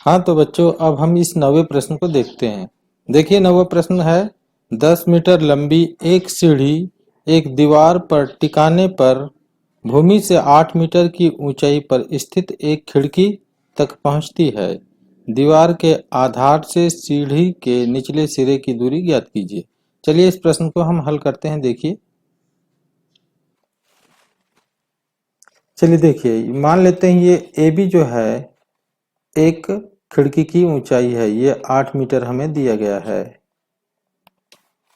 हाँ तो बच्चों, अब हम इस 9वें प्रश्न को देखते हैं। देखिए 9वां प्रश्न है, 10 मीटर लंबी एक सीढ़ी एक दीवार पर टिकाने पर भूमि से 8 मीटर की ऊंचाई पर स्थित एक खिड़की तक पहुंचती है। दीवार के आधार से सीढ़ी के निचले सिरे की दूरी ज्ञात कीजिए। चलिए इस प्रश्न को हम हल करते हैं। देखिए, चलिए देखिए, मान लेते हैं ये ए बी जो है एक खिड़की की ऊंचाई है, ये 8 मीटर हमें दिया गया है।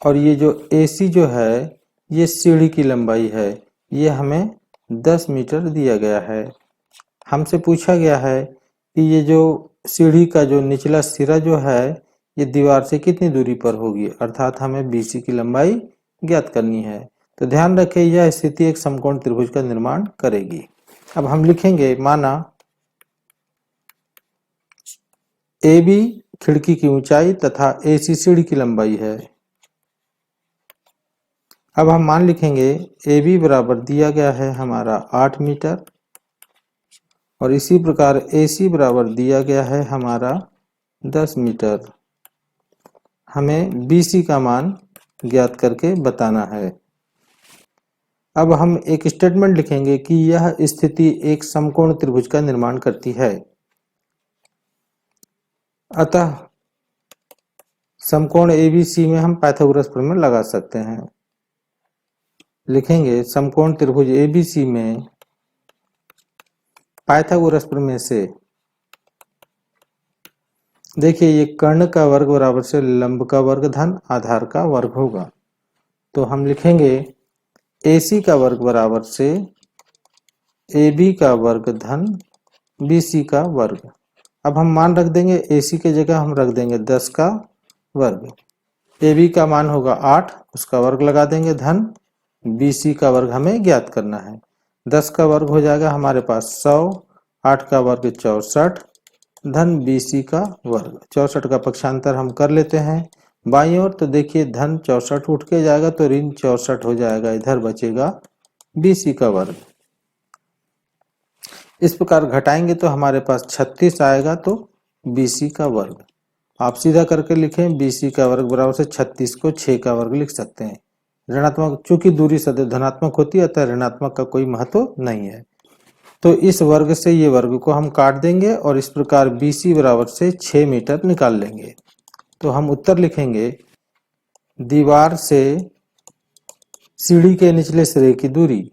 और ये जो AC जो है ये सीढ़ी की लंबाई है, ये हमें 10 मीटर दिया गया है। हमसे पूछा गया है कि ये जो सीढ़ी का जो निचला सिरा जो है ये दीवार से कितनी दूरी पर होगी, अर्थात हमें BC की लंबाई ज्ञात करनी है। तो ध्यान रखें, यह स्थिति एक समकोण त्रिभुज का निर्माण करेगी। अब हम लिखेंगे, माना AB खिड़की की ऊंचाई तथा AC सीढ़ी की लंबाई है। अब हम मान लिखेंगे AB बराबर दिया गया है हमारा 8 मीटर और इसी प्रकार AC बराबर दिया गया है हमारा 10 मीटर। हमें BC का मान ज्ञात करके बताना है। अब हम एक स्टेटमेंट लिखेंगे कि यह स्थिति एक समकोण त्रिभुज का निर्माण करती है। अतः समकोण ABC में हम पाइथागोरस प्रमेय लगा सकते हैं। लिखेंगे समकोण त्रिभुज ABC में पाइथागोरस प्रमेय से देखिए, ये कर्ण का वर्ग बराबर से लंब का वर्ग धन आधार का वर्ग होगा। तो हम लिखेंगे AC का वर्ग बराबर से AB का वर्ग धन BC का वर्ग। अब हम मान रख देंगे, AC के जगह हम रख देंगे 10 का वर्ग। AB का मान होगा 8, उसका वर्ग लगा देंगे धन BC का वर्ग हमें ज्ञात करना है। 10 का वर्ग हो जाएगा हमारे पास 100, 8 का वर्ग 64 धन BC का वर्ग। 64 का पक्षांतर हम कर लेते हैं बाईं ओर, तो देखिए धन 64 उठ के जाएगा तो ऋण 64 हो जाएगा, इधर बचेगा BC का वर्ग। इस प्रकार घटाएंगे तो हमारे पास 36 आएगा, तो BC का वर्ग। आप सीधा करके लिखें, BC का वर्ग बराबर से 36 को 6 का वर्ग लिख सकते हैं। ऋणात्मक, चूंकि दूरी सदैव धनात्मक होती है अतः ऋणात्मक का कोई महत्व नहीं है। तो इस वर्ग से ये वर्ग को हम काट देंगे और इस प्रकार BC बराबर से 6 मीटर निकाल लेंगे। तो हम उत्तर लिखेंगे, दीवार से सीढ़ी के निचले सिरे की दूरी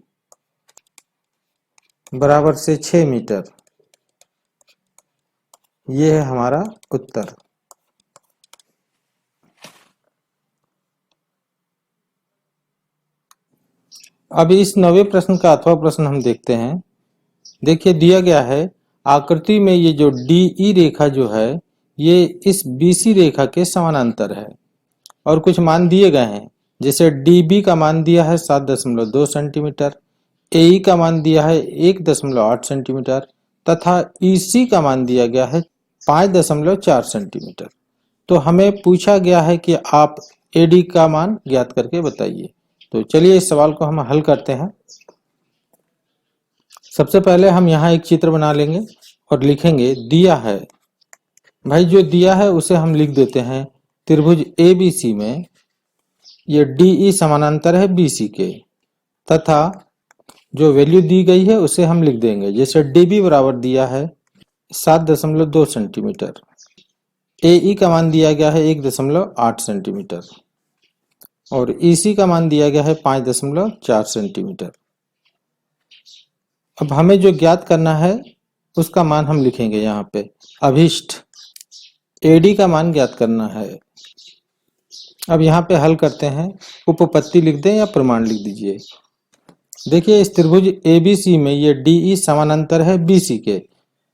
बराबर से 6 मीटर। ये है हमारा उत्तर। अब इस 9वें प्रश्न का 8वां प्रश्न हम देखते हैं। देखिए दिया गया है, आकृति में ये जो DE रेखा जो है ये इस BC रेखा के समानांतर है और कुछ मान दिए गए हैं। जैसे DB का मान दिया है 7.2 सेंटीमीटर, AE का मान दिया है 1.8 सेंटीमीटर तथा EC का मान दिया गया है 5.4 सेंटीमीटर। तो हमें पूछा गया है कि आप AD का मान ज्ञात करके बताइए। तो चलिए इस सवाल को हम हल करते हैं। सबसे पहले हम यहाँ एक चित्र बना लेंगे और लिखेंगे दिया है। भाई जो दिया है उसे हम लिख देते हैं, त्रिभुज ABC में ये DE समानांतर है BC के, तथा जो वैल्यू दी गई है उसे हम लिख देंगे। जैसे DB बराबर दिया है 7.2 सेंटीमीटर, AE का मान दिया गया है 1.8 सेंटीमीटर और EC का मान दिया गया है 5.4 सेंटीमीटर। अब हमें जो ज्ञात करना है उसका मान हम लिखेंगे यहाँ पे। अभिष्ट AD का मान ज्ञात करना है। अब यहाँ पे हल करते हैं, उपपत्ति लिख दें या प्रमाण लिख दीजिए। देखिए इस त्रिभुज ABC में ये DE समानांतर है BC के,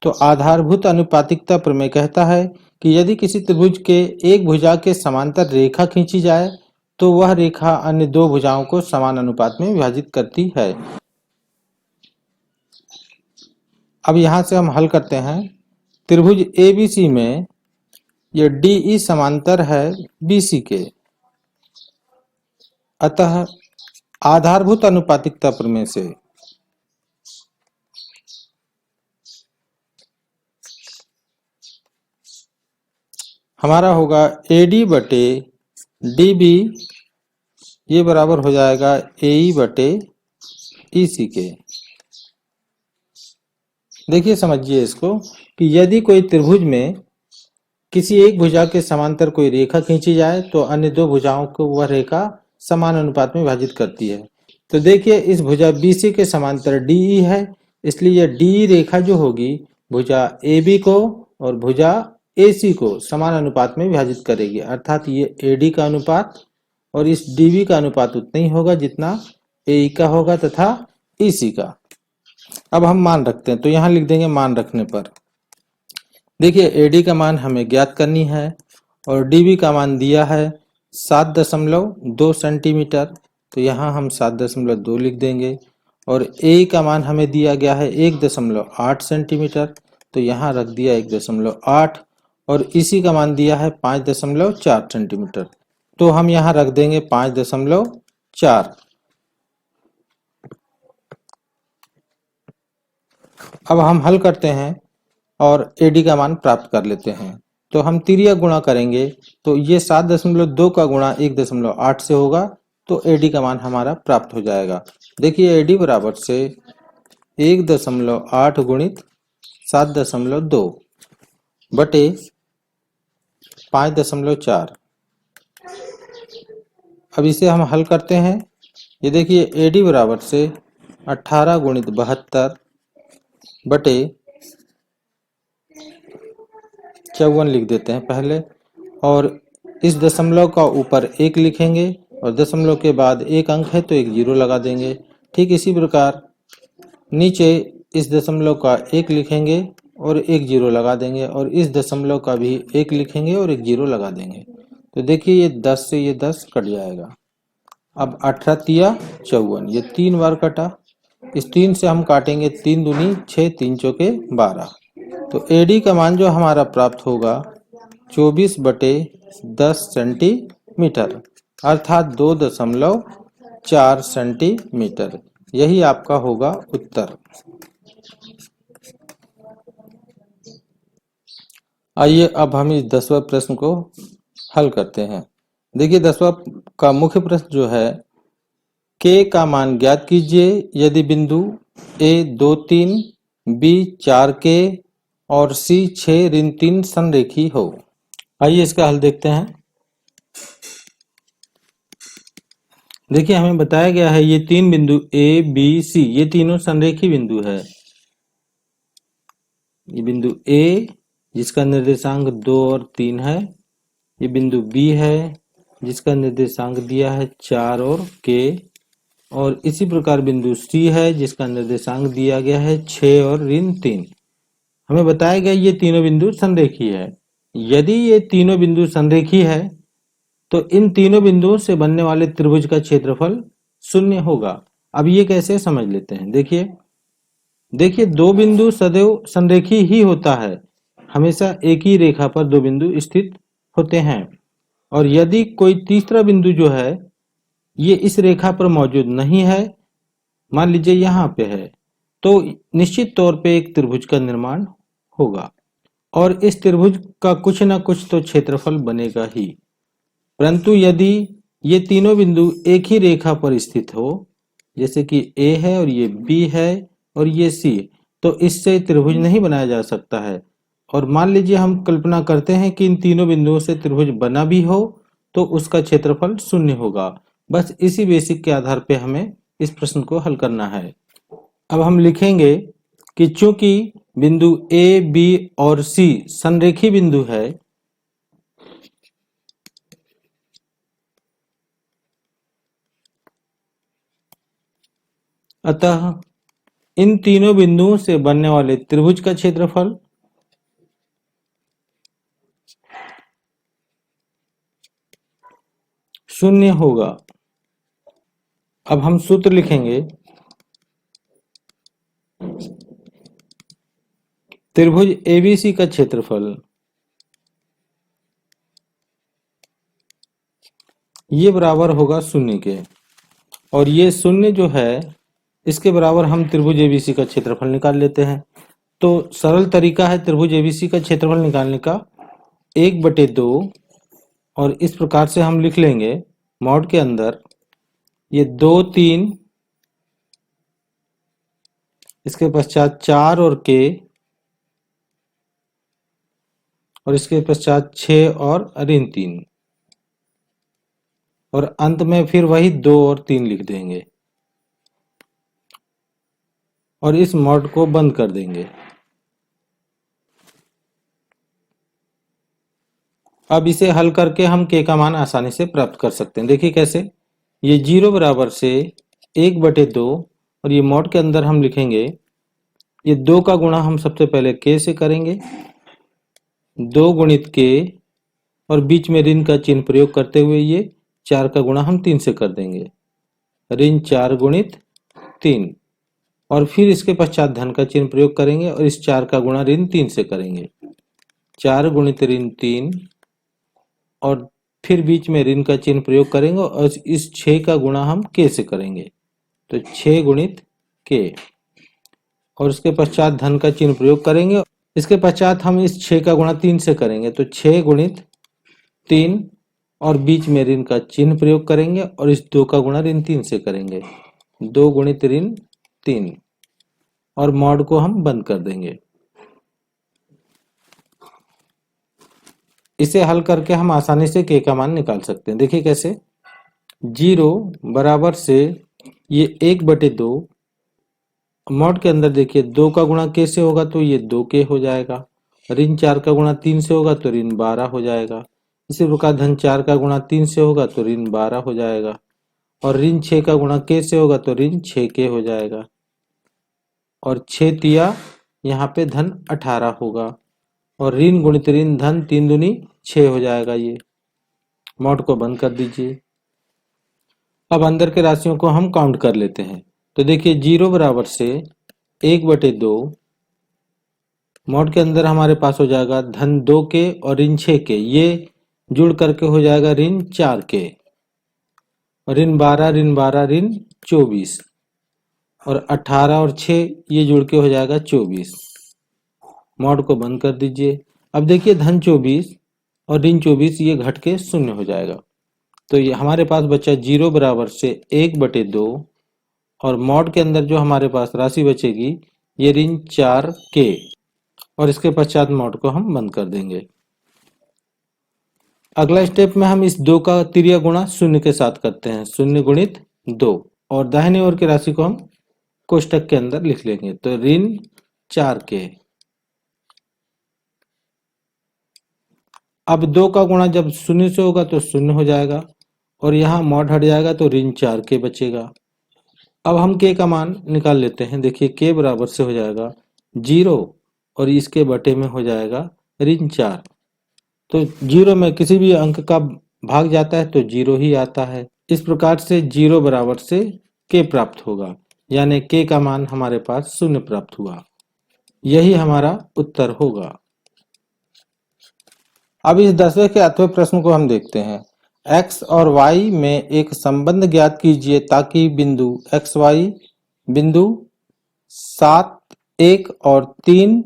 तो आधारभूत अनुपातिकता प्रमेय कहता है कि यदि किसी त्रिभुज के एक भुजा के समांतर रेखा खींची जाए तो वह रेखा अन्य दो भुजाओं को समान अनुपात में विभाजित करती है। अब यहां से हम हल करते हैं, त्रिभुज ABC में यह DE समांतर है BC के, अतः आधारभूत अनुपातिकता प्रमेय से हमारा होगा AD बटे DB, ये बराबर हो जाएगा AE बटे EC के। देखिए समझिए इसको कि यदि कोई त्रिभुज में किसी एक भुजा के समांतर कोई रेखा खींची जाए तो अन्य दो भुजाओं को वह रेखा समान अनुपात में विभाजित करती है। तो देखिए इस भुजा BC के समांतर DE है, इसलिए यह DE रेखा जो होगी भुजा AB को और भुजा AC को समान अनुपात में विभाजित करेगी, अर्थात ये AD का अनुपात और इस DB का अनुपात उतना ही होगा जितना AE का होगा तथा EC का। अब हम मान रखते हैं, तो यहाँ लिख देंगे मान रखने पर। देखिए AD का मान हमें ज्ञात करनी है और DB का मान दिया है 7.2 सेंटीमीटर, तो यहाँ हम 7.2 लिख देंगे। और AE का मान हमें दिया गया है 1.8 सेंटीमीटर, तो यहाँ रख दिया 1.8 और इसी का मान दिया है 5.4 सेंटीमीटर, तो हम यहाँ रख देंगे 5.4। अब हम हल करते हैं और AD का मान प्राप्त कर लेते हैं। तो हम तिर्यक गुणा करेंगे, तो ये 7.2 का गुणा 1.8 से होगा, तो AD का मान हमारा प्राप्त हो जाएगा। देखिए AD बराबर से 1.8 गुणित 7.2 बटे 5.4। अब इसे हम हल करते हैं। ये देखिए AD बराबर से 18 गुणित 72 बटे 54 लिख देते हैं पहले, और इस दशमलव का ऊपर 1 लिखेंगे और दशमलव के बाद एक अंक है तो एक जीरो लगा देंगे। ठीक इसी प्रकार नीचे इस दशमलव का 1 लिखेंगे और एक जीरो लगा देंगे और इस दशमलव का भी 1 लिखेंगे और एक जीरो लगा देंगे। तो देखिए ये 10 से ये 10 कट जाएगा। अब 18 तिया 54, ये 3 बार कटा। इस 3 से हम काटेंगे 3 दूनी 6, 3 चौके 12। तो AD का मान जो हमारा प्राप्त होगा 24 बटे 10 सेंटीमीटर, अर्थात 2.4 सेंटीमीटर। यही आपका होगा उत्तर। आइए अब हम इस 10वां प्रश्न को हल करते हैं। देखिए 10वां का मुख्य प्रश्न जो है, K का मान ज्ञात कीजिए यदि बिंदु A 2, 3, B 4, K और C 6 ऋण 3 संरेखी हो। आइए इसका हल देखते हैं। देखिए हमें बताया गया है ये तीन बिंदु A, B, C ये तीनों संरेखी बिंदु है। ये बिंदु A जिसका निर्देशांक 2 और 3 है, ये बिंदु B है जिसका निर्देशांक दिया है 4 और K, और इसी प्रकार बिंदु C है जिसका निर्देशांक दिया गया है 6 और ऋण 3। हमें बताया गया ये तीनों बिंदु संरेखी है। यदि ये तीनों बिंदु संरेखी है तो इन तीनों बिंदुओं से बनने वाले त्रिभुज का क्षेत्रफल 0 होगा। अब ये कैसे समझ लेते हैं। देखिए दो बिंदु सदैव संरेखी ही होता है, हमेशा एक ही रेखा पर दो बिंदु स्थित होते हैं, और यदि कोई तीसरा बिंदु जो है ये इस रेखा पर मौजूद नहीं है, मान लीजिए यहाँ पे है, तो निश्चित तौर पे एक त्रिभुज का निर्माण होगा और इस त्रिभुज का कुछ ना कुछ तो क्षेत्रफल बनेगा ही। परंतु यदि ये तीनों बिंदु एक ही रेखा पर स्थित हो, जैसे कि A है और ये B है और ये C, तो इससे त्रिभुज नहीं बनाया जा सकता है। और मान लीजिए हम कल्पना करते हैं कि इन तीनों बिंदुओं से त्रिभुज बना भी हो तो उसका क्षेत्रफल 0 होगा। बस इसी बेसिक के आधार पे हमें इस प्रश्न को हल करना है। अब हम लिखेंगे कि चूंकि बिंदु A, B और C संरेखी बिंदु है, अतः इन तीनों बिंदुओं से बनने वाले त्रिभुज का क्षेत्रफल शून्य होगा। अब हम सूत्र लिखेंगे, त्रिभुज ABC का क्षेत्रफल ये बराबर होगा 0 के, और ये 0 जो है इसके बराबर हम त्रिभुज ABC का क्षेत्रफल निकाल लेते हैं। तो सरल तरीका है त्रिभुज ABC का क्षेत्रफल निकालने का। 1/2 और इस प्रकार से हम लिख लेंगे मॉड के अंदर ये 2 3, इसके पश्चात 4 और k, और इसके पश्चात 6 और ऋण 3, और अंत में फिर वही 2 और 3 लिख देंगे और इस मॉड को बंद कर देंगे। अब इसे हल करके हम k का मान आसानी से प्राप्त कर सकते हैं। देखिए कैसे, ये 0 बराबर से 1/2 और ये मॉड के अंदर हम लिखेंगे, ये 2 का गुणा हम सबसे पहले k से करेंगे, 2 गुणित k, और बीच में ऋण का चिन्ह प्रयोग करते हुए ये 4 का गुणा हम 3 से कर देंगे, ऋण 4 गुणित 3, और फिर इसके पश्चात धन का चिन्ह प्रयोग करेंगे और इस 4 का गुणा ऋण 3 से करेंगे, 4 गुणित ऋण 3, और फिर बीच में ऋण का चिन्ह प्रयोग करेंगे और इस 6 का गुणा हम k से करेंगे, तो 6 गुणित k, और उसके पश्चात धन का चिन्ह प्रयोग करेंगे। इसके पश्चात हम इस 6 का गुणा 3 से करेंगे, तो 6 गुणित 3, और बीच में ऋण का चिन्ह प्रयोग करेंगे और इस 2 का गुणा ऋण 3 से करेंगे, 2 गुणित ऋण 3, और मॉड को हम बंद कर देंगे। इसे हल करके हम आसानी से k का मान निकाल सकते हैं। देखिए कैसे, 0 बराबर से ये 1/2, मॉड के अंदर देखिए 2 का गुणा k से होगा तो ये 2k हो जाएगा, ऋण 4 का गुणा 3 से होगा तो ऋण 12 हो जाएगा, इसी प्रकार धन 4 का गुणा 3 से होगा तो ऋण 12 हो जाएगा, और ऋण 6 का गुणा k से होगा तो ऋण 6k हो जाएगा, और 6 तिया यहाँ पे धन 18 होगा, और ऋण गुणित ऋण धन 3 दूनी 6 हो जाएगा। ये मॉड को बंद कर दीजिए। अब अंदर के राशियों को हम काउंट कर लेते हैं। तो देखिए 0 बराबर से 1/2, मॉड के अंदर हमारे पास हो जाएगा धन 2k और ऋण 6k, ये जुड़ करके हो जाएगा ऋण 4k, और ऋण 12 ऋण 12 ऋण 24, और 18 और 6 ये जुड़ के हो जाएगा 24। मॉड को बंद कर दीजिए। अब देखिए धन 24 और ऋण 24 ये घट के 0 हो जाएगा, तो ये हमारे पास बचा 0 बराबर से 1/2, और मॉड के अंदर जो हमारे पास राशि बचेगी ये ऋण 4k, और इसके पश्चात मॉड को हम बंद कर देंगे। अगला स्टेप में हम इस 2 का तिर्यक गुणा 0 के साथ करते हैं, 0 गुणित 2, और दाहिने ओर की राशि को हम कोष्टक के अंदर लिख लेंगे, तो ऋण 4k। अब 2 का गुणा जब 0 से होगा तो 0 हो जाएगा, और यहाँ मॉड हट जाएगा तो ऋण 4k बचेगा। अब हम k का मान निकाल लेते हैं। देखिए k बराबर से हो जाएगा 0 और इसके बटे में हो जाएगा ऋण 4, तो 0 में किसी भी अंक का भाग जाता है तो 0 ही आता है। इस प्रकार से 0 बराबर से k प्राप्त होगा, यानी k का मान हमारे पास 0 प्राप्त हुआ। यही हमारा उत्तर होगा। अब इस 10वें के 8वें प्रश्न को हम देखते हैं। x और y में एक संबंध ज्ञात कीजिए ताकि बिंदु xy बिंदु 7, 1 और 3,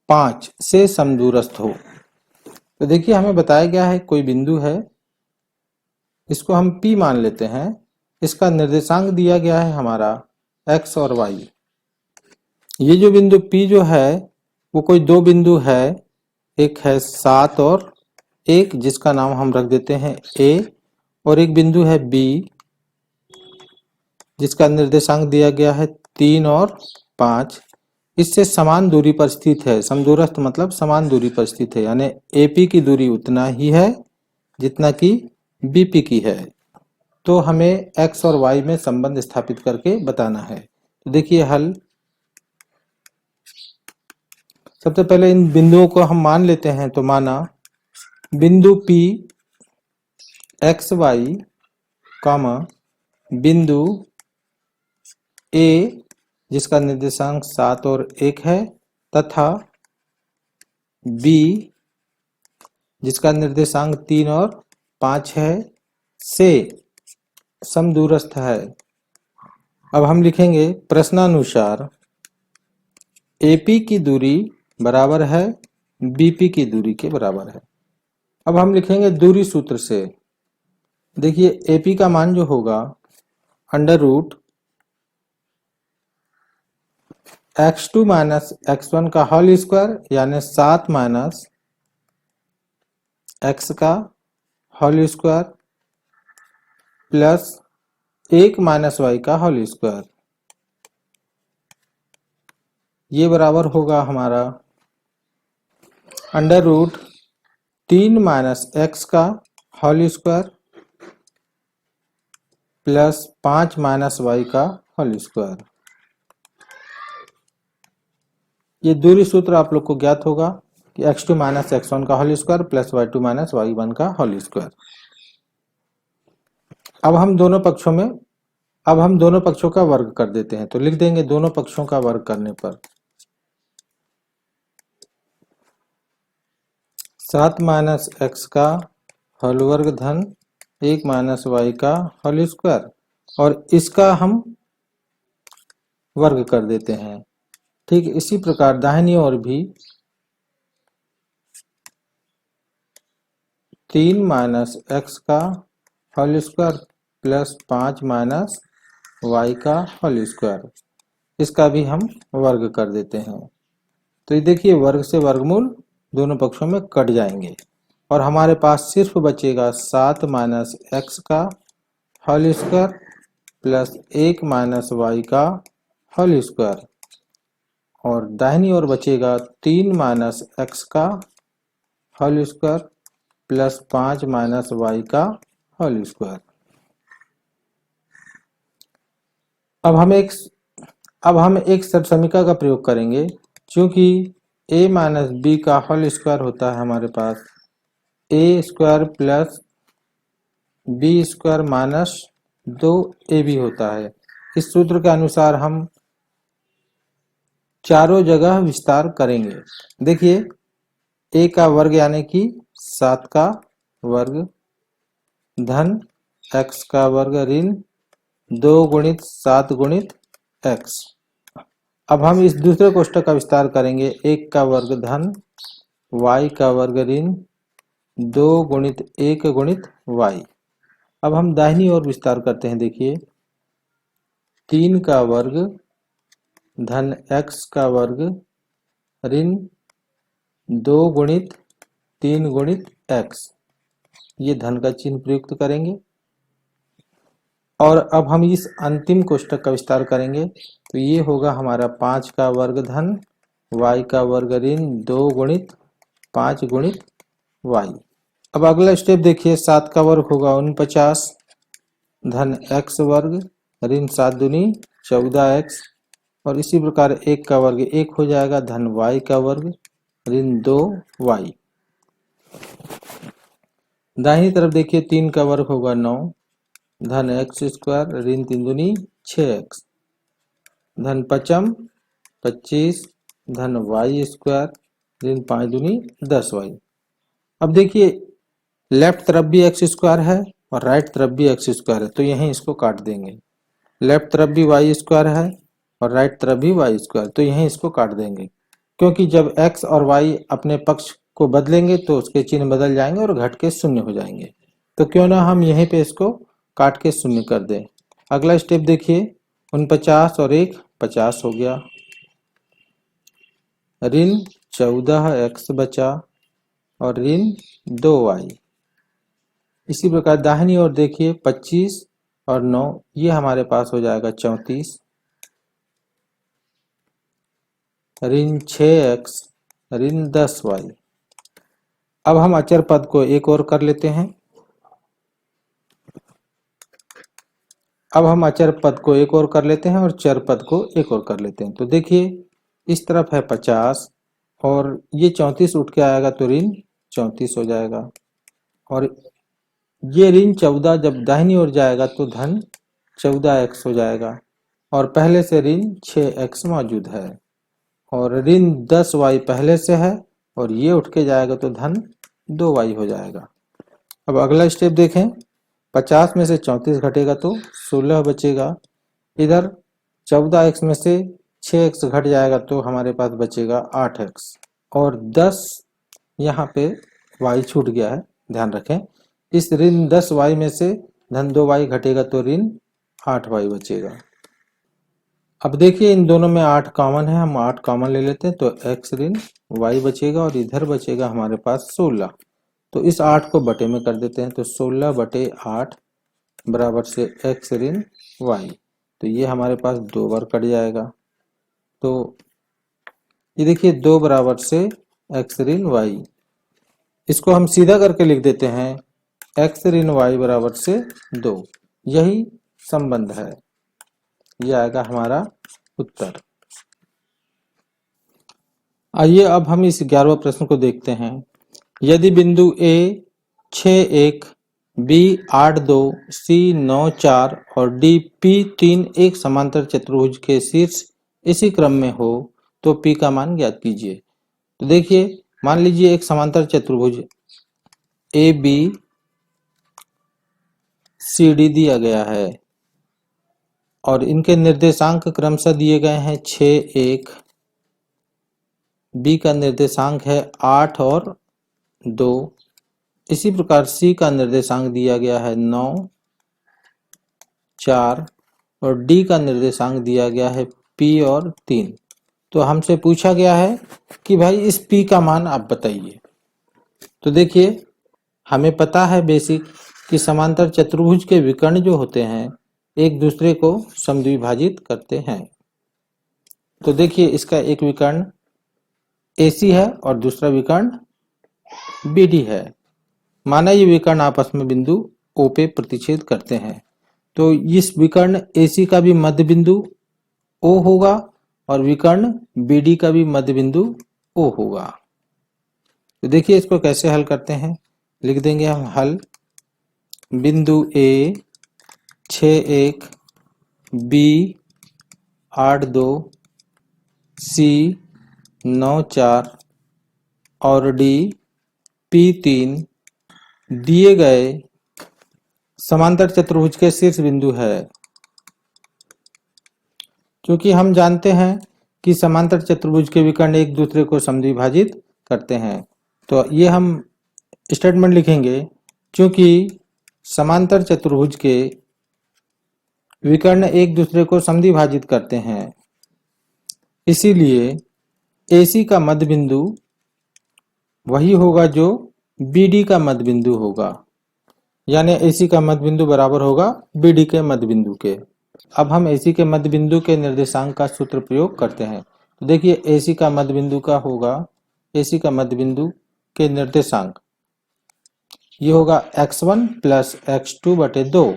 5 से समदूरस्थ हो। तो देखिए हमें बताया गया है कोई बिंदु है, इसको हम P मान लेते हैं, इसका निर्देशांक दिया गया है हमारा x और y। ये जो बिंदु P जो है वो कोई दो बिंदु है, एक है 7 और 1 जिसका नाम हम रख देते हैं A, और एक बिंदु है B जिसका निर्देशांक दिया गया है 3 और 5। इससे समान दूरी पर स्थित है। समदूरस्थ मतलब समान दूरी पर स्थित है, यानी AP की दूरी उतना ही है जितना कि BP की है। तो हमें x और y में संबंध स्थापित करके बताना है। तो देखिए हल, सबसे पहले इन बिंदुओं को हम मान लेते हैं। तो माना बिंदु P XY, बिंदु A जिसका निर्देशांक 7 और 1 है तथा B जिसका निर्देशांक 3 और 5 है से समदूरस्थ है। अब हम लिखेंगे प्रश्नानुसार AP की दूरी बराबर है BP की दूरी के बराबर है। अब हम लिखेंगे दूरी सूत्र से। देखिए एपी का मान जो होगा under root x2 minus x1 का होल स्क्वायर यानी 7 माइनस x का whole square plus 1 minus y का होल स्क्वायर, ये बराबर होगा हमारा अंडर रूट 3 माइनस x का whole square plus 5 minus y का होल स्क्वायर। ये दूरी सूत्र आप लोग को ज्ञात होगा कि x2 माइनस x1 का whole square plus y2 minus y1 का होल स्क्वायर। अब हम दोनों पक्षों का वर्ग कर देते हैं, तो लिख देंगे दोनों पक्षों का वर्ग करने पर 7 माइनस x का होल वर्ग धन 1 माइनस y का होल स्क्वायर, और इसका हम वर्ग कर देते हैं। ठीक इसी प्रकार दाहिनी ओर भी 3 माइनस x का whole square plus 5 minus y का होल स्क्वायर, इसका भी हम वर्ग कर देते हैं। तो ये देखिए वर्ग से वर्गमूल दोनों पक्षों में कट जाएंगे और हमारे पास सिर्फ बचेगा 7 माइनस x का whole square plus 1 minus y का होल स्क्वायर, और दाहिनी ओर बचेगा 3 माइनस x का whole square plus 5 minus y का होल स्क्वायर। अब हम एक समीकरण का प्रयोग करेंगे, क्योंकि a माइनस बी का होल स्क्वायर होता है हमारे पास a square plus b square minus 2ab होता है। इस सूत्र के अनुसार हम चारों जगह विस्तार करेंगे। देखिए a का वर्ग यानी कि 7 का वर्ग धन x का वर्ग ऋण 2 गुणित 7 गुणित x। अब हम इस दूसरे कोष्ठक का विस्तार करेंगे, 1 का वर्ग धन y का वर्ग ऋण 2 गुणित 1 गुणित y। अब हम दाहिनी ओर विस्तार करते हैं। देखिए 3 का वर्ग धन x का वर्ग ऋण 2 गुणित 3 गुणित x, ये धन का चिन्ह प्रयुक्त करेंगे। और अब हम इस अंतिम कोष्ठक का विस्तार करेंगे, तो ये होगा हमारा 5 का वर्ग धन y का वर्ग ऋण 2 गुणित 5 गुणित y। अब अगला स्टेप देखिए, 7 का वर्ग होगा 49 धन x वर्ग ऋण 7 दूनी 14x, और इसी प्रकार 1 का वर्ग 1 हो जाएगा धन y का वर्ग ऋण 2y। दाहिनी तरफ देखिए 3 का वर्ग होगा 9 धन x स्क्वायर ऋण 3 दूनी 6x धन पचम 25 धन y स्क्वायर ऋण 5 दूनी 10y। अब देखिए लेफ्ट तरफ भी x स्क्वायर है और राइट तरफ भी x स्क्वायर है, तो यहीं इसको काट देंगे। लेफ्ट तरफ भी y स्क्वायर है और राइट तरफ भी y स्क्वायर, तो यहीं इसको काट देंगे, क्योंकि जब x और y अपने पक्ष को बदलेंगे तो उसके चिन्ह बदल जाएंगे और घट के शून्य हो जाएंगे। तो क्यों ना हम यहीं पे इसको काट के शून्य कर दें। अगला स्टेप देखिए, 49 और 1 50 हो गया, ऋण 14x बचा और ऋण 2y। इसी प्रकार दाहिनी ओर देखिए 25 और 9, ये हमारे पास हो जाएगा 34 ऋण 6x ऋण 10y। अब हम अचर पद को एक और कर लेते हैं। और चर पद को एक और कर लेते हैं। तो देखिए इस तरफ है 50 और ये 34 उठ के आएगा तो ऋण 34 हो जाएगा, और ये ऋण 14 जब दाहिनी ओर जाएगा तो धन 14x हो जाएगा, और पहले से ऋण 6x मौजूद है, और ऋण 10y पहले से है और ये उठ के जाएगा तो धन 2y हो जाएगा। अब अगला स्टेप देखें, 50 में से 34 घटेगा तो 16 बचेगा, इधर 14x में से 6x घट जाएगा तो हमारे पास बचेगा 8x, और 10 यहाँ पे y छूट गया है ध्यान रखें। इस ऋण 10y में से धन 2y घटेगा तो ऋण 8y बचेगा। अब देखिए इन दोनों में 8 कॉमन है, हम 8 कॉमन ले लेते हैं तो x ऋण y बचेगा और इधर बचेगा हमारे पास 16। तो इस 8 को बटे में कर देते हैं तो 16 बटे 8 बराबर से x ऋण y। तो ये हमारे पास 2 बार कट जाएगा। तो ये देखिए 2 बराबर से x ऋण y, इसको हम सीधा करके लिख देते हैं x ऋण y बराबर से 2। यही संबंध है, यह आएगा हमारा उत्तर। आइए अब हम इस 11वें प्रश्न को देखते हैं। यदि बिंदु A 6,1, B 8,2, C 9,4 और D P3 एक समांतर चतुर्भुज के शीर्ष इसी क्रम में हो तो P का मान ज्ञात कीजिए। तो देखिए मान लीजिए एक समांतर चतुर्भुज AB CD दिया गया है और इनके निर्देशांक क्रमशः दिए गए हैं 6, 1, B का निर्देशांक है 8 और 2, इसी प्रकार C का निर्देशांक दिया गया है 9, 4 और D का निर्देशांक दिया गया है P और 3। तो हमसे पूछा गया है कि भाई इस P का मान आप बताइए। तो देखिए हमें पता है बेसिक कि समांतर चतुर्भुज के विकर्ण जो होते हैं एक दूसरे को समद्विभाजित करते हैं। तो देखिए इसका एक विकर्ण AC है और दूसरा विकर्ण BD है। माना ये विकर्ण आपस में बिंदु O पे प्रतिच्छेद करते हैं तो इस विकर्ण AC का भी मध्य बिंदु O होगा और विकर्ण BD का भी मध्य बिंदु O होगा। तो देखिए इसको कैसे हल करते हैं, लिख देंगे हम हल। बिंदु A 6,1, B 8,2, C 9,4 और D P3 दिए गए समांतर चतुर्भुज के शीर्ष बिंदु है। क्योंकि हम जानते हैं कि समांतर चतुर्भुज के विकर्ण एक दूसरे को समद्विभाजित करते हैं तो ये हम स्टेटमेंट लिखेंगे क्योंकि समांतर चतुर्भुज के विकर्ण एक दूसरे को समद्विभाजित करते हैं, इसीलिए AC का मध्य बिंदु वही होगा जो BD का मध्य बिंदु होगा, यानी AC का मध्य बिंदु बराबर होगा BD के मध्य बिंदु के। अब हम AC के मध्य बिंदु के निर्देशांक का सूत्र प्रयोग करते हैं। तो देखिए AC का मध्य बिंदु का होगा, AC का मध्य बिंदु के निर्देशांक ये होगा x1 प्लस x2 बटे 2,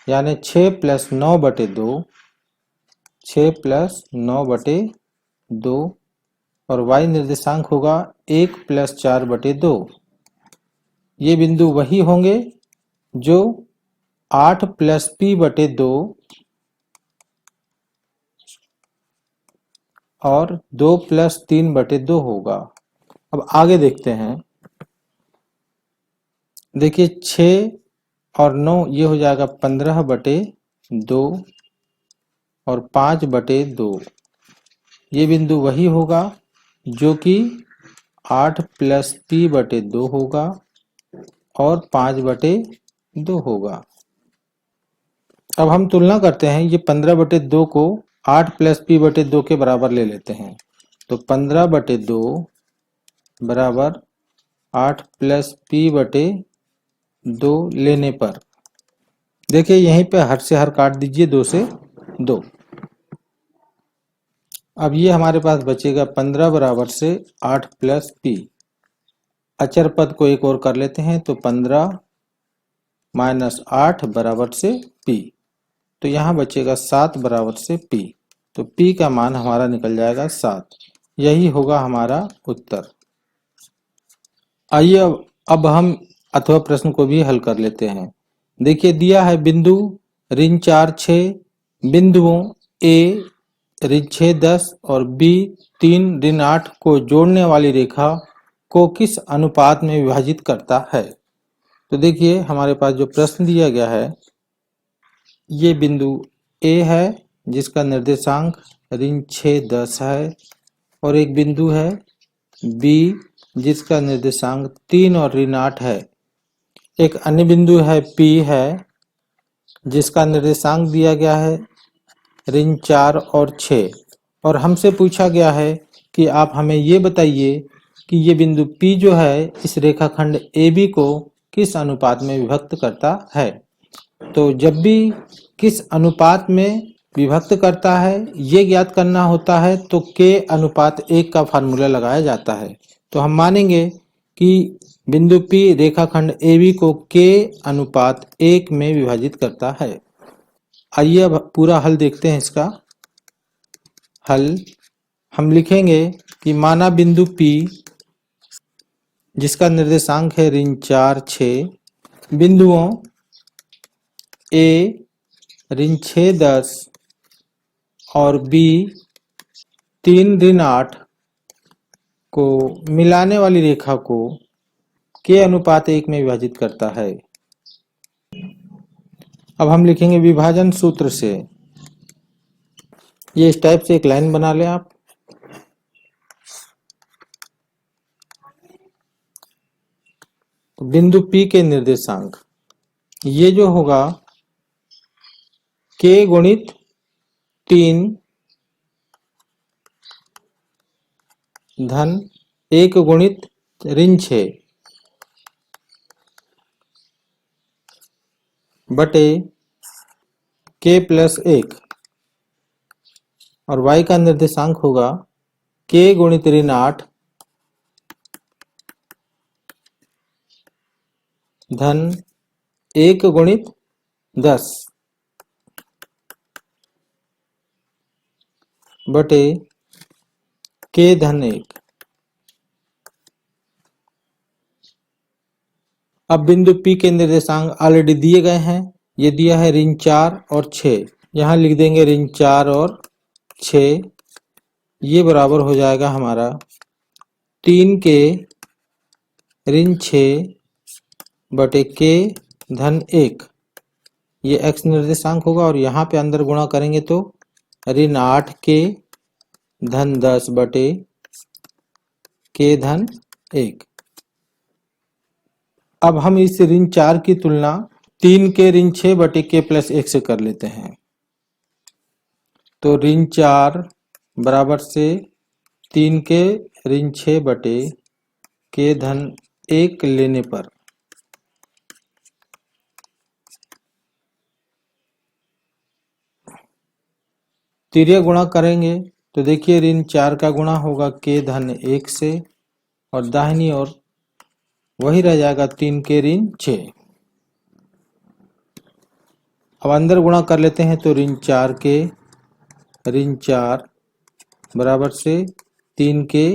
यानी 6 प्लस 9 बटे 2, 6 प्लस 9 बटे 2 और y निर्देशांक होगा 1 प्लस 4 बटे 2। ये बिंदु वही होंगे जो 8 प्लस p बटे 2 और 2 प्लस 3 बटे 2 होगा। अब आगे देखते हैं। देखिए 6 और 9 ये हो जाएगा 15 बटे 2 और 5 बटे 2। ये बिंदु वही होगा जो कि 8 प्लस p बटे 2 होगा और 5 बटे 2 होगा। अब हम तुलना करते हैं, ये 15 बटे 2 को 8 प्लस p बटे 2 के बराबर ले लेते हैं तो 15 बटे 2 बराबर 8 प्लस p बटे 2 लेने पर देखिए यहीं पे हर से हर काट दीजिए, 2 से 2। अब ये हमारे पास बचेगा 15 बराबर से 8 प्लस p। अचर पद को एक और कर लेते हैं तो 15 माइनस 8 बराबर से p, तो यहाँ बचेगा 7 बराबर से p। तो p का मान हमारा निकल जाएगा 7। यही होगा हमारा उत्तर। आइए अब हम अथवा प्रश्न को भी हल कर लेते हैं। देखिए दिया है बिंदु ऋण 4, 6 बिंदुओं A ऋण 6, 10 और B 3 ऋण 8 को जोड़ने वाली रेखा को किस अनुपात में विभाजित करता है। तो देखिए हमारे पास जो प्रश्न दिया गया है, ये बिंदु A है जिसका निर्देशांक ऋण 6, 10 है और एक बिंदु है B जिसका निर्देशांक 3 और ऋण 8 है। एक अन्य बिंदु है P है, जिसका निर्देशांक दिया गया है ऋण 4 और 6, और हमसे पूछा गया है कि आप हमें ये बताइए कि ये बिंदु P जो है इस रेखाखंड AB को किस अनुपात में विभक्त करता है। तो जब भी किस अनुपात में विभक्त करता है ये ज्ञात करना होता है तो K अनुपात 1 का फार्मूला लगाया जाता है। तो हम मानेंगे कि बिंदु P रेखाखंड AB को K अनुपात 1 में विभाजित करता है। आइए अब पूरा हल देखते हैं। इसका हल हम लिखेंगे कि माना बिंदु P जिसका निर्देशांक है ऋण 4, 6, बिंदुओं A ऋण 6, 10 और B 3 ऋण 8 को मिलाने वाली रेखा को K अनुपात 1 में विभाजित करता है। अब हम लिखेंगे विभाजन सूत्र से। ये इस टाइप से एक लाइन बना लें आप। तो बिंदु P के निर्देशांक ये जो होगा K गुणित 3 धन 1 गुणित ऋण 6 बटे K प्लस 1, और Y का निर्देशांक होगा K गुणित ऋण 8 धन 1 गुणित 10 बटे K धन 1। अब बिंदु P के निर्देशांक ऑलरेडी दिए गए हैं। ये दिया है ऋण 4 और 6। यहाँ लिख देंगे ऋण 4 और 6। ये बराबर हो जाएगा हमारा 3K ऋण 6 बटे K धन 1। ये x निर्देशांक होगा और यहाँ पे अंदर गुणा करेंगे तो ऋण 8K धन 10 बटे K धन 1। अब हम इस ऋण 4 की तुलना 3K ऋण 6 बटे K प्लस 1 से कर लेते हैं। तो ऋण 4 बराबर से 3K ऋण 6 बटे K धन 1 लेने पर तिर्यक गुणा करेंगे तो देखिए ऋण 4 का गुणा होगा K धन 1 से, और दाहिनी ओर वही रह जाएगा 3K ऋण 6। अब अंदर गुणा कर लेते हैं तो ऋण 4K ऋण 4 बराबर से 3K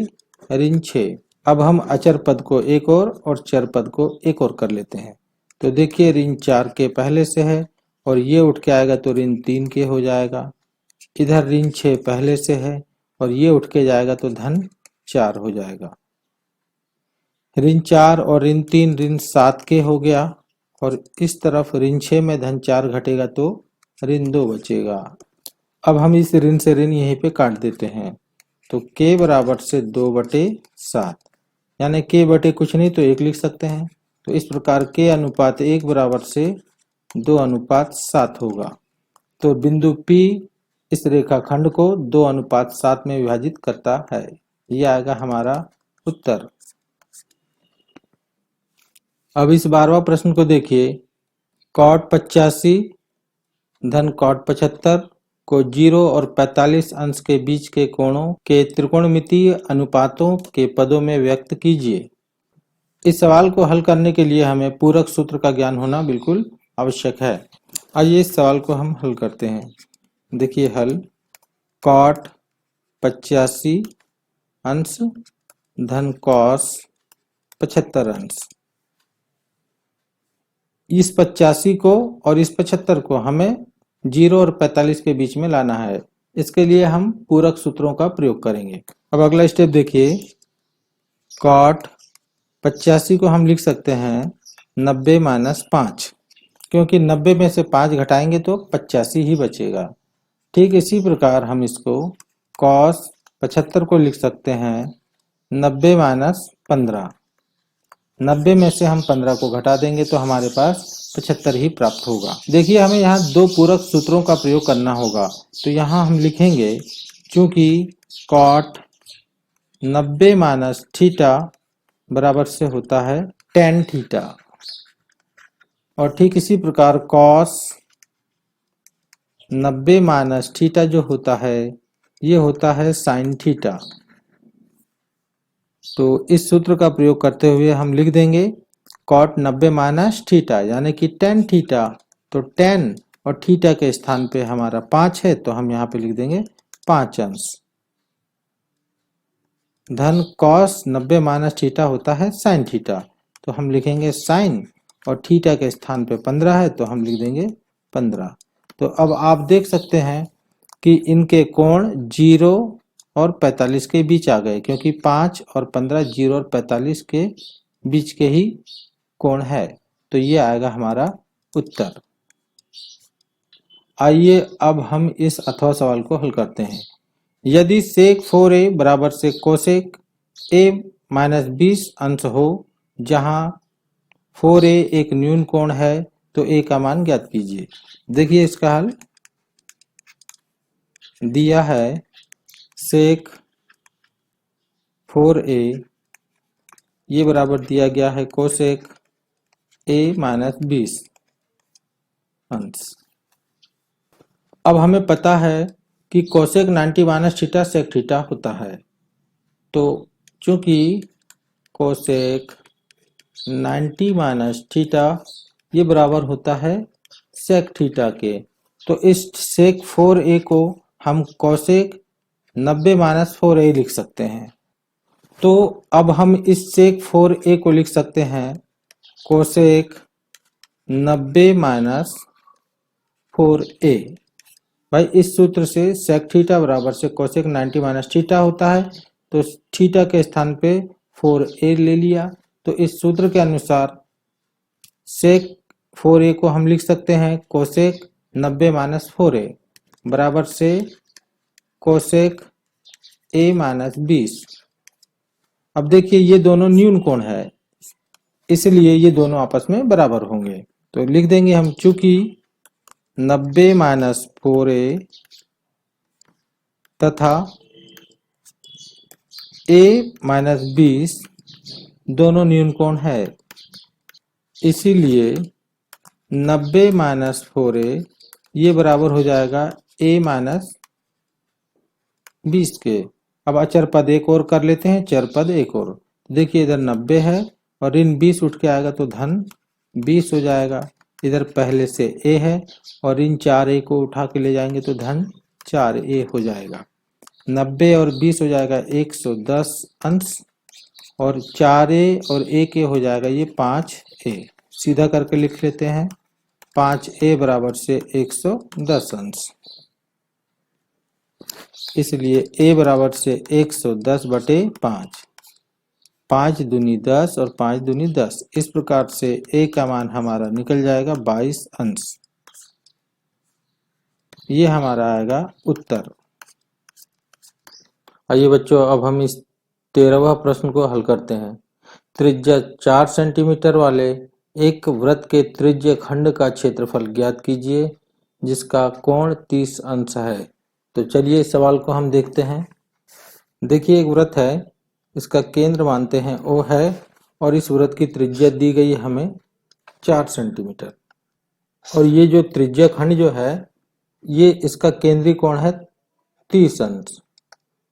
ऋण 6। अब हम अचर पद को एक और चर पद को एक और कर लेते हैं। तो देखिए ऋण 4K पहले से है और ये उठ के आएगा तो ऋण 3K हो जाएगा। इधर ऋण 6 पहले से है और ये उठ के जाएगा तो धन 4 हो जाएगा। ऋण 4 और ऋण 3 ऋण 7K हो गया, और इस तरफ ऋण 6 में धन 4 घटेगा तो ऋण 2 बचेगा। अब हम इस ऋण से ऋण यहीं पे काट देते हैं तो K बराबर से 2 बटे 7, यानी K बटे कुछ नहीं तो 1 लिख सकते हैं। तो इस प्रकार K अनुपात 1 बराबर से 2 अनुपात 7 होगा। तो बिंदु P इस रेखाखंड को 2 अनुपात 7 में विभाजित करता है। यह आएगा हमारा उत्तर। अब इस 12वां प्रश्न को देखिए। cot 85 धन cot 75 को 0 और 45 अंश के बीच के कोणों के त्रिकोणमितीय अनुपातों के पदों में व्यक्त कीजिए। इस सवाल को हल करने के लिए हमें पूरक सूत्र का ज्ञान होना बिल्कुल आवश्यक है। आइए इस सवाल को हम हल करते हैं। देखिए हल cot 85 अंश धन cos 75 अंश। इस 85 को और इस 75 को हमें 0 और 45 के बीच में लाना है। इसके लिए हम पूरक सूत्रों का प्रयोग करेंगे। अब अगला स्टेप देखिए। cot 85 को हम लिख सकते हैं 90 माइनस 5, क्योंकि 90 में से 5 घटाएंगे तो 85 ही बचेगा। ठीक इसी प्रकार हम इसको cos 75 को लिख सकते हैं 90 माइनस 15, 90 में से हम 15 को घटा देंगे तो हमारे पास 75 ही प्राप्त होगा। देखिए हमें यहाँ दो पूरक सूत्रों का प्रयोग करना होगा। तो यहाँ हम लिखेंगे चूंकि कॉट 90 माइनस थीटा बराबर से होता है tan थीटा, और ठीक इसी प्रकार कॉस 90 माइनस थीटा जो होता है ये होता है साइन थीटा। तो इस सूत्र का प्रयोग करते हुए हम लिख देंगे कॉट 90 माइनस थीटा यानी कि tan थीटा। तो tan और थीटा के स्थान पे हमारा 5 है तो हम यहाँ पे लिख देंगे 5 अंश, धन कॉस 90 माइनस थीटा होता है साइन थीटा। तो हम लिखेंगे साइन और थीटा के स्थान पे 15 है तो हम लिख देंगे 15। तो अब आप देख सकते हैं कि इनके कोण 0 और 45 के बीच आ गए, क्योंकि 5 और 15 0 और 45 के बीच के ही कोण है। तो ये आएगा हमारा उत्तर। आइए अब हम इस अथवा सवाल को हल करते हैं। यदि सेक 4a बराबर से कोसेक a माइनस 20 अंश हो, जहां 4a एक न्यून कोण है, तो a का मान ज्ञात कीजिए। देखिए इसका हल दिया है सेक 4a ये बराबर दिया गया है कोसेक a माइनस 20 अंश। अब हमें पता है कि cosec 90 minus theta sec theta होता है। तो चूंकि कोसेक 90 माइनस थीटा ये बराबर होता है सेक थीटा के, तो इस सेक 4a को हम कोसेक 90 माइनस 4a लिख सकते हैं। तो अब हम इस सेक 4a को लिख सकते हैं कोसेक 90 माइनस 4a। भाई इस सूत्र से सेक थीटा बराबर से कोसेक 90 माइनस थीटा होता है, तो थीटा के स्थान पे 4a ले लिया। तो इस सूत्र के अनुसार सेक 4a को हम लिख सकते हैं कोसेक 90 माइनस 4a बराबर से कोसेक a माइनस 20। अब देखिए ये दोनों न्यून कोण है, इसलिए ये दोनों आपस में बराबर होंगे। तो लिख देंगे हम चूंकि 90 माइनस 4a तथा a माइनस 20 दोनों न्यून कोण है, इसीलिए 90 माइनस 4a ये बराबर हो जाएगा a माइनस 20 के। अब अचर पद एक और कर लेते हैं, चर पद एक और। देखिए इधर 90 है और इन 20 उठ के आएगा तो धन 20 हो जाएगा। इधर पहले से a है और इन 4a को उठा के ले जाएंगे तो धन 4a हो जाएगा। 90 और 20 हो जाएगा 110 अंश, और 4a और a हो जाएगा ये 5a। सीधा करके लिख लेते हैं 5a बराबर से 110 अंश, इसलिए a बराबर से 110 बटे 5, 5 दूनी 10 और 5 दूनी 10। इस प्रकार से a का मान हमारा निकल जाएगा 22 अंश। ये हमारा आएगा उत्तर। आइए बच्चों अब हम इस 13वां प्रश्न को हल करते हैं। त्रिज्या 4 सेंटीमीटर वाले एक वृत्त के त्रिज्य खंड का क्षेत्रफल ज्ञात कीजिए जिसका कोण 30 अंश है। तो चलिए इस सवाल को हम देखते हैं। देखिए एक वृत्त है, इसका केंद्र मानते हैं O है और इस वृत्त की त्रिज्या दी गई है हमें 4 सेंटीमीटर, और ये जो त्रिज्या खंड जो है ये इसका केंद्रीय कोण है 30 अंश।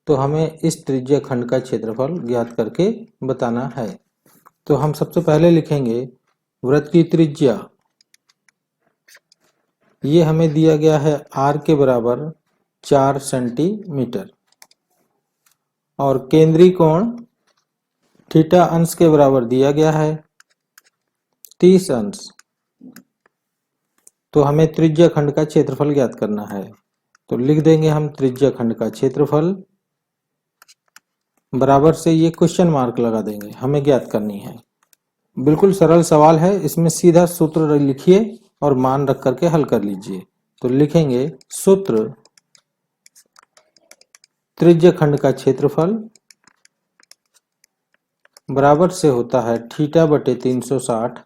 तो हमें इस त्रिज्या खंड का क्षेत्रफल ज्ञात करके बताना है। तो हम सबसे पहले लिखेंगे वृत्त की त्रिज्या, ये हमें दिया गया है r के बराबर 4 सेंटीमीटर, और केंद्रीय कोण थीटा अंश के बराबर दिया गया है 30 अंश। तो हमें त्रिज्या खंड का क्षेत्रफल ज्ञात करना है। तो लिख देंगे हम त्रिज्या खंड का क्षेत्रफल बराबर से ये क्वेश्चन मार्क लगा देंगे, हमें ज्ञात करनी है। बिल्कुल सरल सवाल है, इसमें सीधा सूत्र लिखिए और मान रख करके हल कर लीजिए। तो लिखेंगे सूत्र त्रिज्य खंड का क्षेत्रफल बराबर से होता है थीटा बटे 360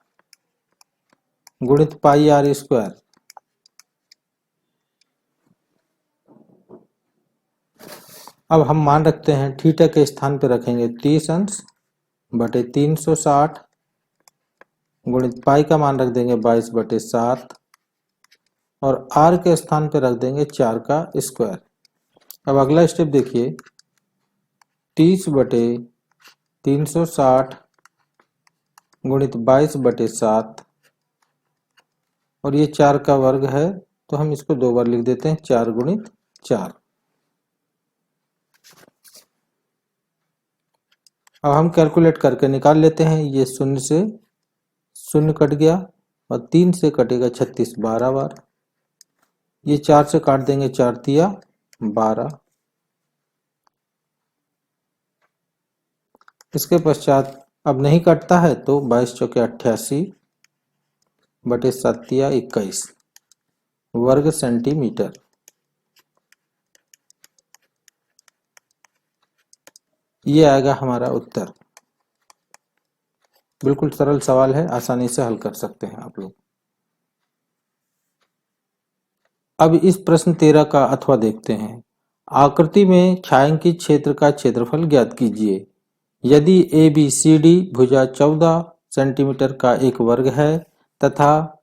गुणित पाई आर स्क्वायर। अब हम मान रखते हैं थीटा के स्थान पर रखेंगे 30 अंश बटे 360 गुणित पाई का मान रख देंगे 22 बटे 7 और आर के स्थान पर रख देंगे 4 का स्क्वायर। अब अगला स्टेप देखिए 30 बटे 360 गुणित 22 बटे 7 और ये 4 का वर्ग है तो हम इसको 2 बार लिख देते हैं 4 गुणित 4। अब हम कैलकुलेट करके निकाल लेते हैं। ये शून्य से शून्य कट गया और 3 से कटेगा 36 12 बार। ये 4 से काट देंगे 4 तिया 12। इसके पश्चात अब नहीं कटता है तो 22 चौके 88 बटे 7 तिया 21 वर्ग सेंटीमीटर। ये आएगा हमारा उत्तर। बिल्कुल सरल सवाल है, आसानी से हल कर सकते हैं आप लोग। अब इस प्रश्न 13 का अथवा देखते हैं। आकृति में छायांकित क्षेत्र का क्षेत्रफल ज्ञात कीजिए। यदि ए बी सी डी भुजा 14 सेंटीमीटर का एक वर्ग है तथा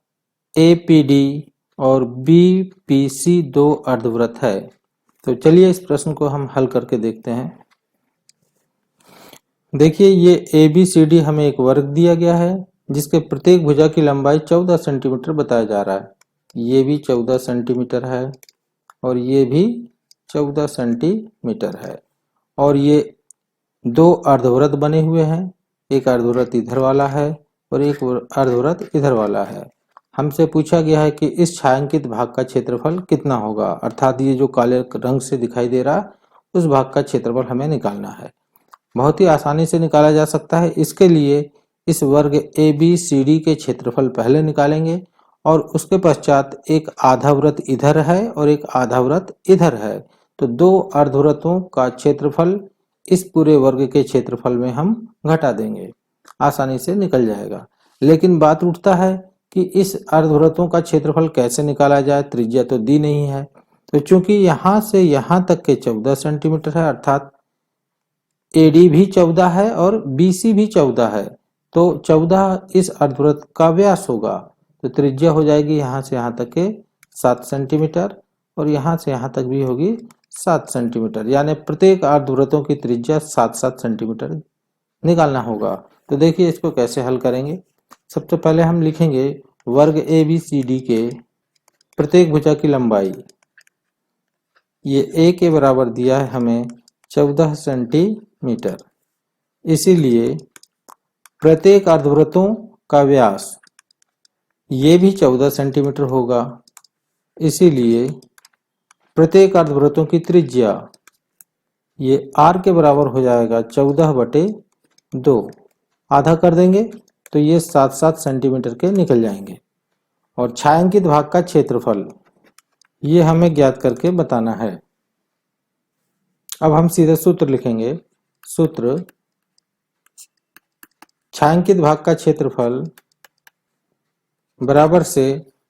ए पी डी और बी पी सी 2 अर्धवृत्त है, तो चलिए इस प्रश्न को हम हल करके देखते हैं। देखिए ये ए बी सी डी हमें एक वर्ग दिया गया है जिसके प्रत्येक भुजा की लंबाई 14 सेंटीमीटर बताया जा रहा है। ये भी 14 सेंटीमीटर है और ये भी 14 सेंटीमीटर है और ये 2 अर्धवृत्त बने हुए हैं। एक अर्धवृत्त इधर वाला है और एक अर्धवृत्त इधर वाला है। हमसे पूछा गया है कि इस छायांकित भाग का क्षेत्रफल कितना होगा, अर्थात ये जो काले रंग से दिखाई दे रहा उस भाग का क्षेत्रफल हमें निकालना है। बहुत ही आसानी से निकाला जा सकता है। इसके लिए इस वर्ग ए बी सी डी के क्षेत्रफल पहले निकालेंगे और उसके पश्चात एक आधा वृत्त इधर है और एक आधा वृत्त इधर है, तो 2 अर्धवृत्तों का क्षेत्रफल इस पूरे वर्ग के क्षेत्रफल में हम घटा देंगे, आसानी से निकल जाएगा। लेकिन बात उठता है कि इस अर्धवृत्तों का क्षेत्रफल कैसे निकाला जाए, त्रिज्या तो दी नहीं है। तो चूंकि यहां से यहां तक के 14 सेंटीमीटर है, अर्थात एडी भी 14 है और बीसी भी 14 है, तो 14 इस अर्धवृत्त का व्यास होगा। तो त्रिज्या हो जाएगी यहां से यहां तक के 7 सेंटीमीटर और यहां से यहां तक भी होगी 7 सेंटीमीटर, यानी प्रत्येक अर्धवृत्तों की त्रिज्या 7-7 सेंटीमीटर निकालना होगा। तो देखिए इसको कैसे हल करेंगे। सबसे पहले हम लिखेंगे वर्ग ए बी सी डी के प्रत्येक भुजा की लंबाई, ये ए के बराबर दिया है हमें 14 सेंटीमीटर, इसीलिए प्रत्येक अर्धवृत्तों का व्यास ये भी 14 सेंटीमीटर होगा, इसीलिए प्रत्येक अर्धवृत्तों की त्रिज्या ये r के बराबर हो जाएगा 14 बटे 2। आधा कर देंगे तो ये 7-7 सेंटीमीटर के निकल जाएंगे। और छायांकित भाग का क्षेत्रफल ये हमें ज्ञात करके बताना है। अब हम सीधे सूत्र लिखेंगे। सूत्र छायांकित भाग का क्षेत्रफल बराबर से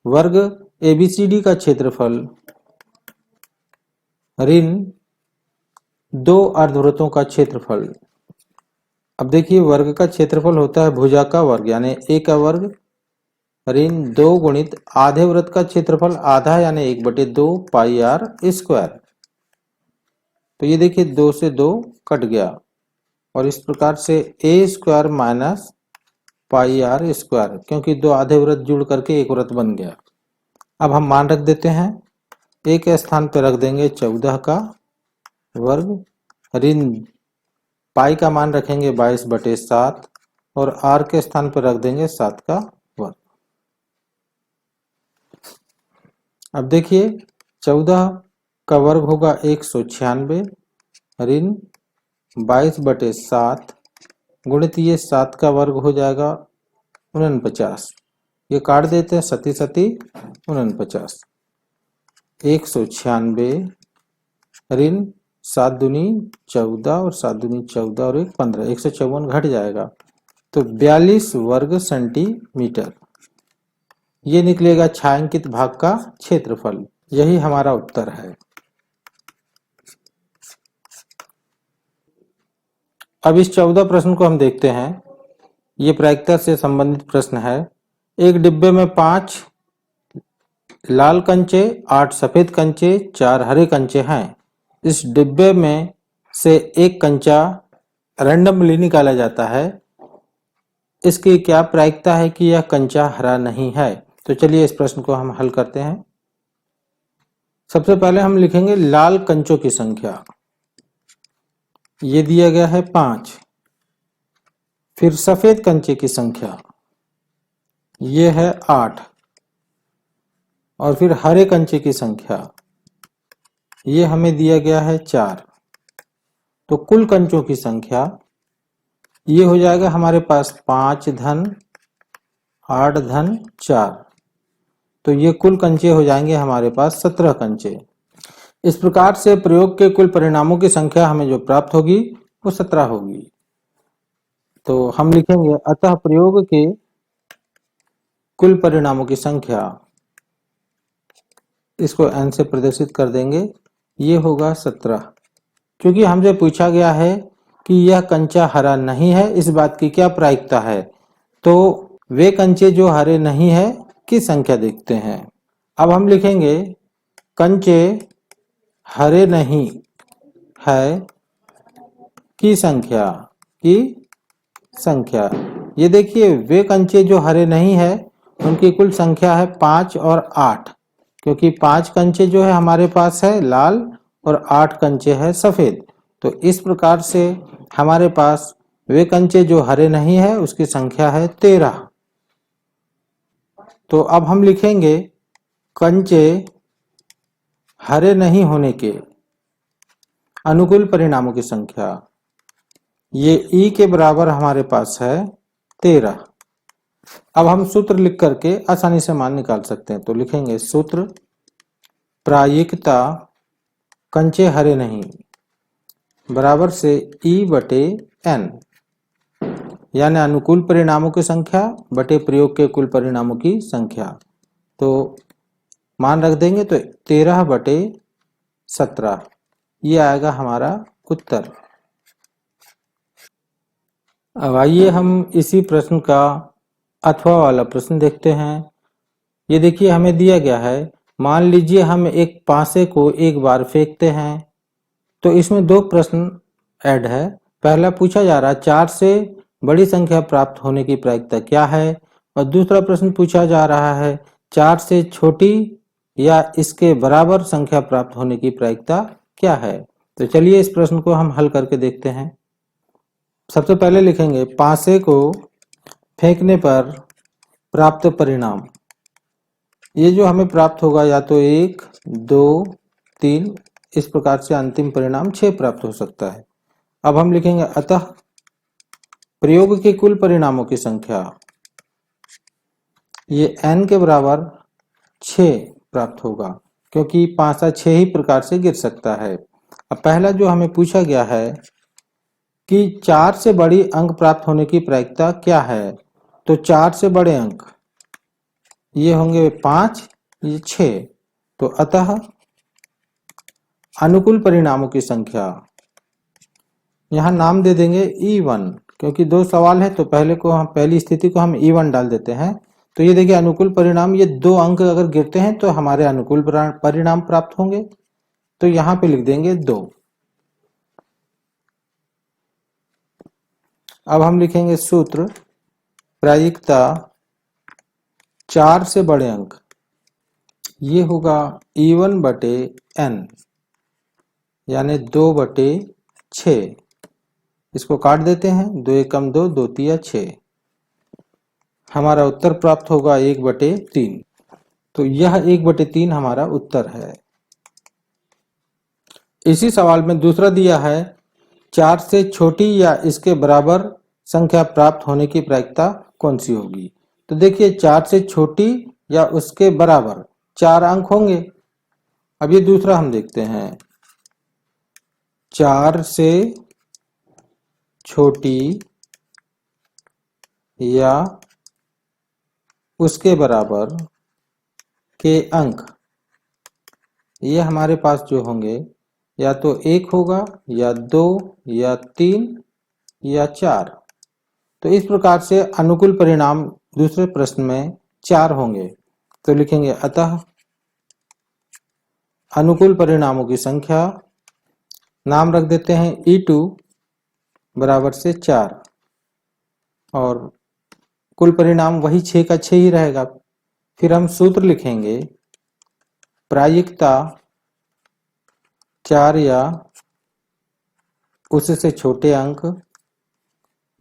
वर्ग एबीसीडी का क्षेत्रफल ऋण 2 अर्धवृत्तों का क्षेत्रफल। अब देखिए वर्ग का क्षेत्रफल होता है भुजा का वर्ग, यानी ए का वर्ग ऋण 2 गुणित आधे वृत्त का क्षेत्रफल आधा यानी 1/2 पाई आर स्क्वायर। तो ये देखिए 2 से 2 कट गया और इस प्रकार से A square minus pi R square, क्योंकि 2 आधे वृत्त जुड़ करके एक वृत्त बन गया। अब हम मान रख देते हैं। ए के स्थान पर रख देंगे 14 का वर्ग ऋण पाई का मान रखेंगे 22/7 और आर के स्थान पर रख देंगे 7 का वर्ग। अब देखिए 14 का वर्ग होगा 196 ऋण 22/7 गुणित ये 7 का वर्ग हो जाएगा 49। ये काट देते हैं 37 49। 196 ऋण 7 दूनी 14 और 7 दूनी 14 और 1 15, 154 घट जाएगा तो 42 वर्ग सेंटीमीटर। ये निकलेगा छायांकित भाग का क्षेत्रफल। यही हमारा उत्तर है। अब इस 14 प्रश्न को हम देखते हैं। ये प्रायिकता से संबंधित प्रश्न है। एक डिब्बे में 5 लाल कंचे, 8 सफेद कंचे, 4 हरे कंचे हैं। इस डिब्बे में से एक कंचा रैंडमली निकाला जाता है। इसकी क्या प्रायिकता है कि यह कंचा हरा नहीं है? तो चलिए इस प्रश्न को हम हल करते हैं। सबसे पहले हम लिखेंगे लाल कंचों की संख्या। ये दिया गया है 5। फिर सफेद कंचे की संख्या ये है 8 और फिर हरे कंचे की संख्या ये हमें दिया गया है 4। तो कुल कंचों की संख्या ये हो जाएगा हमारे पास 5 धन 8 धन 4। तो ये कुल कंचे हो जाएंगे हमारे पास 17 कंचे। इस प्रकार से प्रयोग के कुल परिणामों की संख्या हमें जो प्राप्त होगी वो 17 होगी। तो हम लिखेंगे अतः प्रयोग के कुल परिणामों की संख्या, इसको n से प्रदर्शित कर देंगे, ये होगा 17। क्योंकि हमसे पूछा गया है कि यह कंचा हरा नहीं है, इस बात की क्या प्रायिकता है, तो वे कंचे जो हरे नहीं है की संख्या देखते हैं। अब हम लिखेंगे कंचे हरे नहीं है की संख्या। ये देखिए वे कंचे जो हरे नहीं है उनकी कुल संख्या है 5 और 8, क्योंकि 5 कंचे जो है हमारे पास है लाल और 8 कंचे है सफेद। तो इस प्रकार से हमारे पास वे कंचे जो हरे नहीं है उसकी संख्या है 13। तो अब हम लिखेंगे कंचे हरे नहीं होने के अनुकूल परिणामों की संख्या। ये ई के बराबर हमारे पास है 13। अब हम सूत्र लिख करके आसानी से मान निकाल सकते हैं। तो लिखेंगे सूत्र प्रायिकता कंचे हरे नहीं बराबर से ई बटे एन, यानी अनुकूल परिणामों की संख्या बटे प्रयोग के कुल परिणामों की संख्या। तो मान रख देंगे तो 13 बटे 17, ये आएगा हमारा उत्तर। अब आइए हम इसी प्रश्न का अथवा वाला प्रश्न देखते हैं। ये देखिए हमें दिया गया है, मान लीजिए हम एक पासे को एक बार फेंकते हैं। तो इसमें दो प्रश्न ऐड है। पहला पूछा जा रहा है 4 से बड़ी संख्या प्राप्त होने की प्रायिकता क्या है, और दूसरा प्रश्न पूछा जा रहा है 4 से छोटी या इसके बराबर संख्या प्राप्त होने की प्रायिकता क्या है। तो चलिए इस प्रश्न को हम हल करके देखते हैं। सबसे पहले लिखेंगे पासे को फेंकने पर प्राप्त परिणाम। ये जो हमें प्राप्त होगा या तो 1, 2, 3, इस प्रकार से अंतिम परिणाम 6 प्राप्त हो सकता है। अब हम लिखेंगे अतः प्रयोग के कुल परिणामों की संख्या, ये n के बराबर 6 प्राप्त होगा, क्योंकि पासा 6 ही प्रकार से गिर सकता है। अब पहला जो हमें पूछा गया है कि 4 से बड़ी अंक प्राप्त होने की प्रायिकता क्या है। तो 4 से बड़े अंक ये होंगे 5, ये 6। तो अतः अनुकूल परिणामों की संख्या, यहाँ नाम दे देंगे E1, क्योंकि दो सवाल है तो पहली स्थिति को हम E1 डाल देते हैं। तो ये देखिए अनुकूल परिणाम, ये 2 अंक अगर गिरते हैं तो हमारे अनुकूल परिणाम प्राप्त होंगे। तो यहाँ पे लिख देंगे 2। अब हम लिखेंगे सूत्र प्रायिकता 4 से बड़े अंक, ये होगा E1 बटे n, यानी 2 बटे 6। इसको काट देते हैं, 2 एकम 2, 2 तिया 6। हमारा उत्तर प्राप्त होगा 1 बटे 3। तो यह 1 बटे 3 हमारा उत्तर है। इसी सवाल में दूसरा दिया है 4 से छोटी या इसके बराबर संख्या प्राप्त होने की प्रायिकता कौन सी होगी। तो देखिए 4 से छोटी या उसके बराबर 4 अंक होंगे। अब ये दूसरा हम देखते हैं, 4 से छोटी या उसके बराबर के अंक, ये हमारे पास जो होंगे या तो 1 होगा या 2 या 3 या 4। तो इस प्रकार से अनुकूल परिणाम दूसरे प्रश्न में 4 होंगे। तो लिखेंगे अतः अनुकूल परिणामों की संख्या, नाम रख देते हैं E2 बराबर से 4 और कुल परिणाम वही 6 का 6 ही रहेगा। फिर हम सूत्र लिखेंगे प्रायिकता 4 या उससे छोटे अंक,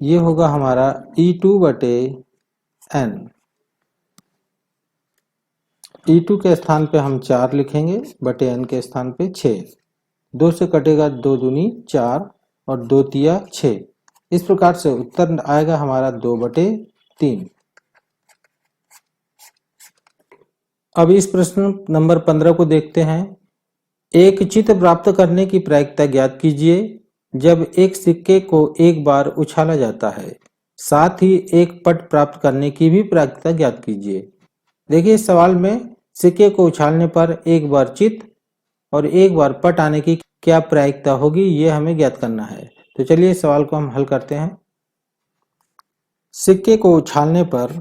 ये होगा हमारा E2 बटे n। E2 के स्थान पे हम 4 लिखेंगे बटे n के स्थान पे 6। 2 से कटेगा 2 दूनी 4 और 2 तिया 6। इस प्रकार से उत्तर आएगा हमारा 2 बटे 3। अब इस प्रश्न नंबर 15 को देखते हैं। एक चित्र प्राप्त करने की प्रायिकता ज्ञात कीजिए जब एक सिक्के को एक बार उछाला जाता है, साथ ही एक पट प्राप्त करने की भी प्रायिकता ज्ञात कीजिए। देखिए इस सवाल में सिक्के को उछालने पर एक बार चित और एक बार पट आने की क्या प्रायिकता होगी, ये हमें ज्ञात करना है। तो चलिए इस सवाल को हम हल करते हैं। सिक्के को उछालने पर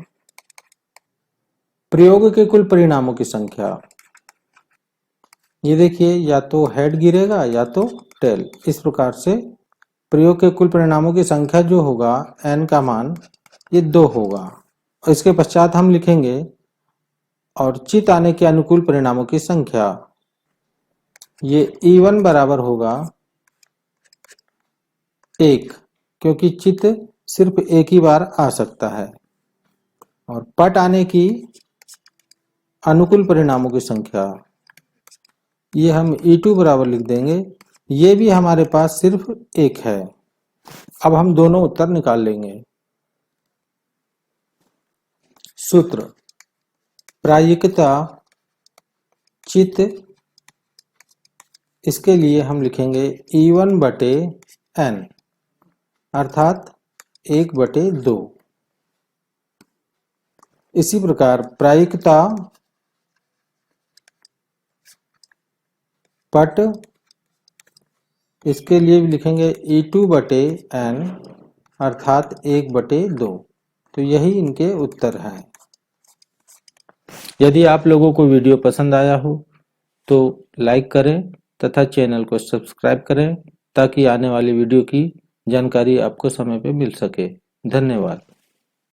प्रयोग के कुल परिणामों की संख्या, ये देखिए या तो हेड गिरेगा या तो टेल। इस प्रकार से प्रयोग के कुल परिणामों की संख्या जो होगा n का मान ये 2 होगा। और इसके पश्चात हम लिखेंगे और चित आने के अनुकूल परिणामों की संख्या, ये E1 बराबर होगा 1, क्योंकि चित सिर्फ एक ही बार आ सकता है। और पट आने की अनुकूल परिणामों की संख्या, ये हम E2 बराबर लिख देंगे, ये भी हमारे पास सिर्फ 1 है। अब हम दोनों उत्तर निकाल लेंगे। सूत्र प्रायिकता चित, इसके लिए हम लिखेंगे E1 बटे n अर्थात 1 बटे 2। इसी प्रकार प्रायिकता पट, इसके लिए भी लिखेंगे E2 बटे n अर्थात 1 बटे 2। तो यही इनके उत्तर हैं। यदि आप लोगों को वीडियो पसंद आया हो तो लाइक करें तथा चैनल को सब्सक्राइब करें ताकि आने वाली वीडियो की जानकारी आपको समय पे मिल सके। धन्यवाद।